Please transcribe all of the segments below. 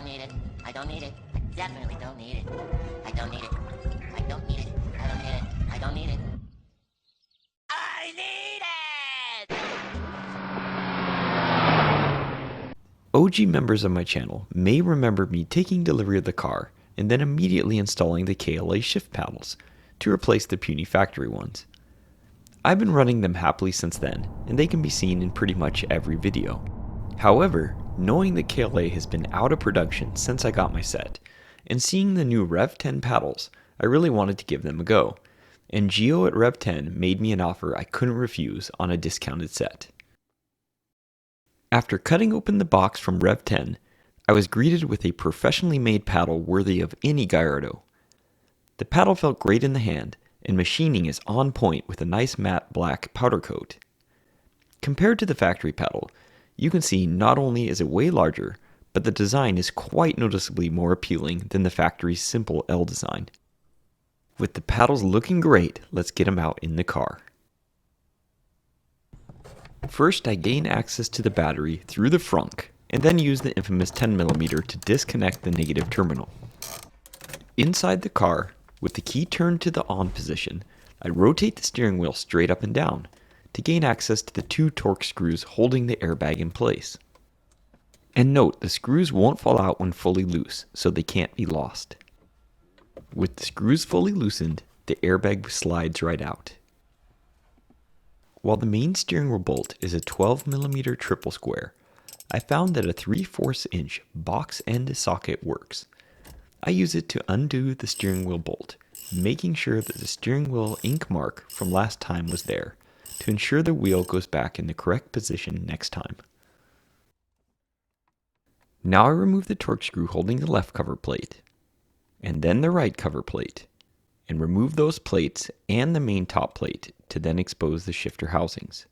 don't need it. I don't need it. I definitely don't need it. I don't need it. I don't need it. I don't need it. I don't need it. I need it! OG members of my channel may remember me taking delivery of the car and then immediately installing the KLA shift paddles to replace the puny factory ones. I've been running them happily since then, and they can be seen in pretty much every video. However, knowing that KLA has been out of production since I got my set, and seeing the new Rev10 paddles, I really wanted to give them a go, and Gio at Rev10 made me an offer I couldn't refuse on a discounted set. After cutting open the box from Rev10, I was greeted with a professionally made paddle worthy of any Gallardo. The paddle felt great in the hand, and machining is on point with a nice matte black powder coat. Compared to the factory paddle, you can see not only is it way larger, but the design is quite noticeably more appealing than the factory's simple L design. With the paddles looking great, let's get them out in the car. First, I gain access to the battery through the frunk, and then use the infamous 10mm to disconnect the negative terminal. Inside the car, with the key turned to the on position, I rotate the steering wheel straight up and down to gain access to the two torque screws holding the airbag in place. And note, the screws won't fall out when fully loose, so they can't be lost. With the screws fully loosened, the airbag slides right out. While the main steering wheel bolt is a 12mm triple square, I found that a 3/4 inch box end socket works. I use it to undo the steering wheel bolt, making sure that the steering wheel ink mark from last time was there, to ensure the wheel goes back in the correct position next time. Now I remove the torque screw holding the left cover plate, and then the right cover plate, and remove those plates and the main top plate to then expose the shifter housings.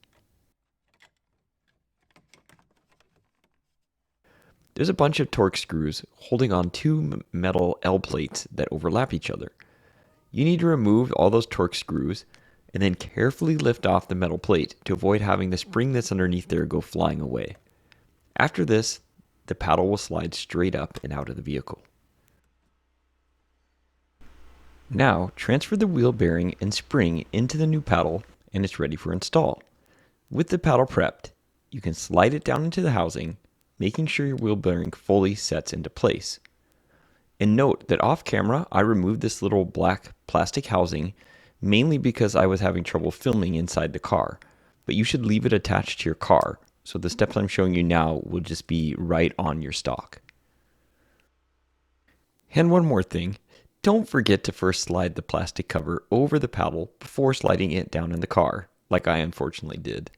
There's a bunch of torque screws holding on two metal L plates that overlap each other. You need to remove all those torque screws and then carefully lift off the metal plate to avoid having the spring that's underneath there go flying away. After this, the paddle will slide straight up and out of the vehicle. Now, transfer the wheel bearing and spring into the new paddle and it's ready for install. With the paddle prepped, you can slide it down into the housing, making sure your wheel bearing fully sets into place. And note that off camera, I removed this little black plastic housing mainly because I was having trouble filming inside the car, but you should leave it attached to your car, so the steps I'm showing you now will just be right on your stock. And one more thing, don't forget to first slide the plastic cover over the paddle before sliding it down in the car, like I unfortunately did.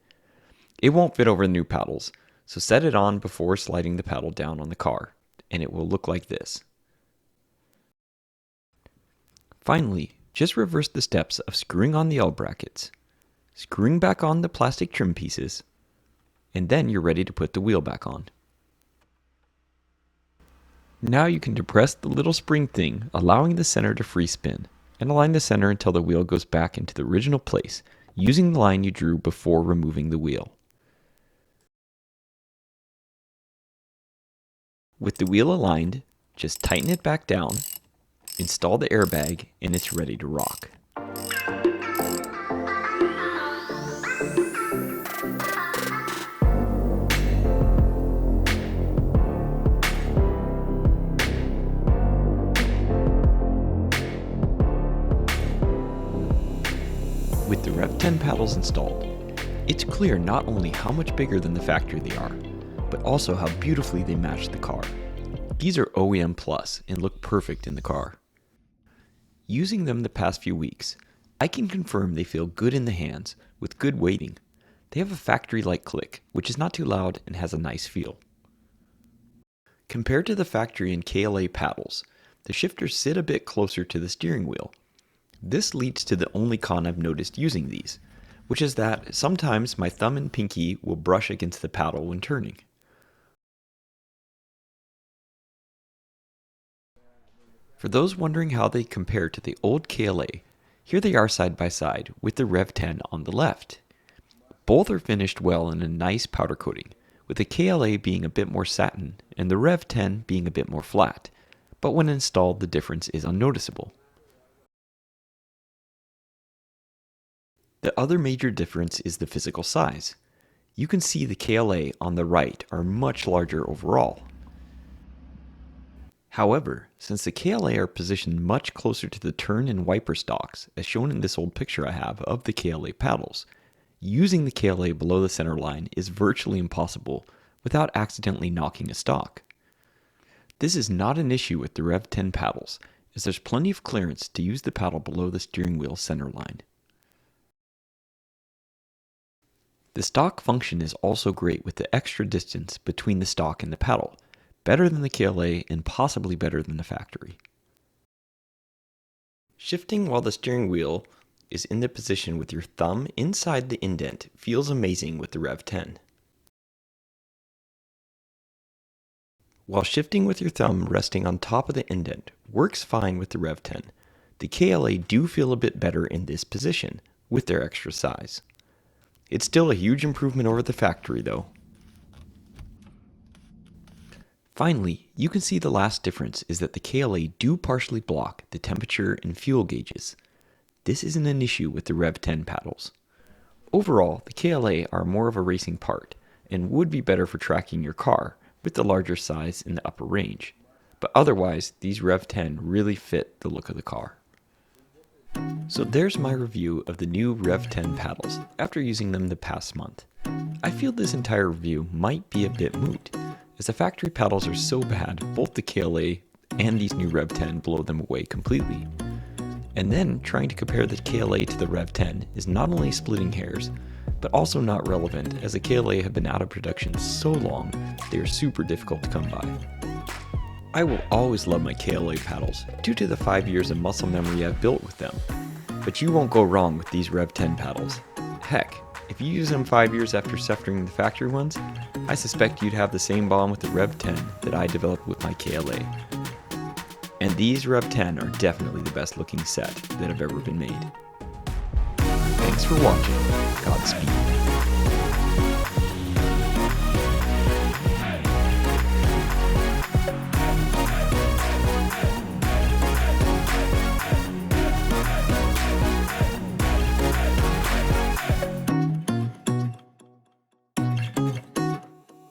It won't fit over the new paddles, so set it on before sliding the paddle down on the car, and it will look like this. Finally, just reverse the steps of screwing on the L brackets, screwing back on the plastic trim pieces, and then you're ready to put the wheel back on. Now you can depress the little spring thing, allowing the center to free spin, and align the center until the wheel goes back into the original place, using the line you drew before removing the wheel. With the wheel aligned, just tighten it back down, install the airbag, and it's ready to rock. With the Rev10 paddles installed, it's clear not only how much bigger than the factory they are, but also how beautifully they match the car. These are OEM Plus and look perfect in the car. Using them the past few weeks, I can confirm they feel good in the hands with good weighting. They have a factory-like click, which is not too loud and has a nice feel. Compared to the factory and KLA paddles, the shifters sit a bit closer to the steering wheel. This leads to the only con I've noticed using these, which is that sometimes my thumb and pinky will brush against the paddle when turning. For those wondering how they compare to the old KLA, here they are side by side with the Rev10 on the left. Both are finished well in a nice powder coating, with the KLA being a bit more satin and the Rev10 being a bit more flat, but when installed the difference is unnoticeable. The other major difference is the physical size. You can see the KLA on the right are much larger overall. However, since the KLA are positioned much closer to the turn and wiper stalks, as shown in this old picture I have of the KLA paddles, using the KLA below the center line is virtually impossible without accidentally knocking a stalk. This is not an issue with the Rev10 paddles, as there's plenty of clearance to use the paddle below the steering wheel center line. The stalk function is also great with the extra distance between the stalk and the paddle, better than the KLA and possibly better than the factory. Shifting while the steering wheel is in the position with your thumb inside the indent feels amazing with the Rev10. While shifting with your thumb resting on top of the indent works fine with the Rev10, the KLA do feel a bit better in this position with their extra size. It's still a huge improvement over the factory though. Finally, you can see the last difference is that the KLA do partially block the temperature and fuel gauges. This isn't an issue with the Rev10 paddles. Overall, the KLA are more of a racing part and would be better for tracking your car with the larger size in the upper range, but otherwise these Rev10 really fit the look of the car. So there's my review of the new Rev10 paddles after using them the past month. I feel this entire review might be a bit moot, as the factory paddles are so bad both the KLA and these new Rev10 blow them away completely. And then trying to compare the KLA to the Rev10 is not only splitting hairs, but also not relevant as the KLA have been out of production so long they are super difficult to come by. I will always love my KLA paddles due to the 5 years of muscle memory I've built with them, but you won't go wrong with these Rev10 paddles. Heck, if you use them 5 years after suffering the factory ones, I suspect you'd have the same bond with the Rev10 that I developed with my KLA. And these Rev10 are definitely the best looking set that have ever been made. Thanks for watching. Godspeed.